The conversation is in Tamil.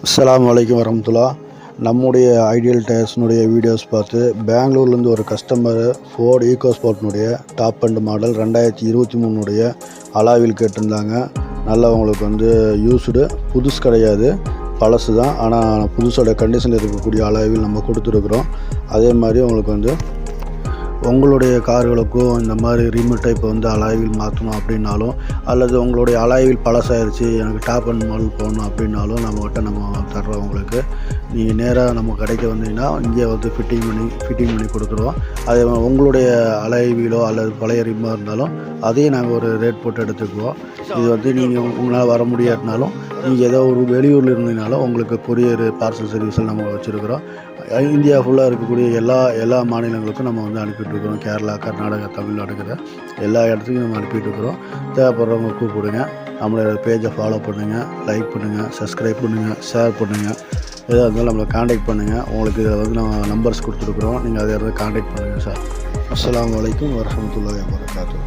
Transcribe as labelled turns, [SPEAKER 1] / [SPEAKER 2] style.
[SPEAKER 1] அஸ்ஸலாமு அலைக்கும் வரஹ்மத்துல்லாஹ். நம்முடைய ஐடியல் டயர்ஸ்னுடைய வீடியோஸ் பார்த்து பெங்களூர்லேருந்து ஒரு கஸ்டமர் ஃபோர்டு ஈகோஸ்போர்ட்னுடைய டாப் அண்ட் மாடல் 2023 அலாவில் கேட்டிருந்தாங்க. நல்லா உங்களுக்கு யூஸ்டு, புதுசு கிடையாது, பழசு தான். ஆனால் புதுசோட கண்டிஷனில் இருக்கக்கூடிய அலாவில் நம்ம கொடுத்துருக்குறோம். அதே மாதிரி உங்களுக்கு உங்களுடைய கார்களுக்கும் இந்த மாதிரி ரீமோட் டைப் அலாயில் மாற்றணும் அப்படின்னாலும், அல்லது உங்களுடைய அலாயில் பழசாயிருச்சு, எனக்கு டாப் அண்ட் மாடல் போகணும் அப்படின்னாலும் நம்ம தர்றோம். உங்களுக்கு நீங்கள் நேராக நம்ம கடைக்கு வந்தீங்கன்னா இங்கே ஃபிட்டிங் பண்ணி கொடுத்துருவோம். அதே மாதிரி உங்களுடைய அலாய்விலோ அல்லது பழைய ரிம்மாக இருந்தாலும் அதையும் நாங்கள் ஒரு ரேட் போட்டு எடுத்துக்குவோம். இது நீங்கள் உங்களால் வர முடியாட்டினாலும், நீங்கள் ஏதோ ஒரு வெளியூரில் இருந்தீங்கனாலும் உங்களுக்கு கொரியர் பார்சல் சர்வீஸில் நம்ம வச்சுருக்குறோம். இந்தியா ஃபுல்லாக இருக்கக்கூடிய எல்லா மாநிலங்களுக்கும் நம்ம அனுப்பிட்டுருக்குறோம். கேரளா, கர்நாடகா, தமிழ்நாடுங்கிற எல்லா இடத்துக்கும் நம்ம அனுப்பிட்டுருக்குறோம். தேவைப்படுறவங்க கூப்பிடுங்க. நம்மளோட பேஜை ஃபாலோ பண்ணுங்கள், லைக் பண்ணுங்கள், சப்ஸ்கிரைப் பண்ணுங்கள், ஷேர் பண்ணுங்கள். எதாக இருந்தாலும் நம்மளை காண்டாக்ட் பண்ணுங்கள். உங்களுக்கு இதில் நம்ம நம்பர்ஸ் கொடுத்துருக்குறோம். நீங்கள் அதை காண்டாக்ட் பண்ணுங்கள் சார். அஸ்ஸலாமு அலைக்கும் வரஹ்மத்துல்லாஹி வபரகாத்துஹு.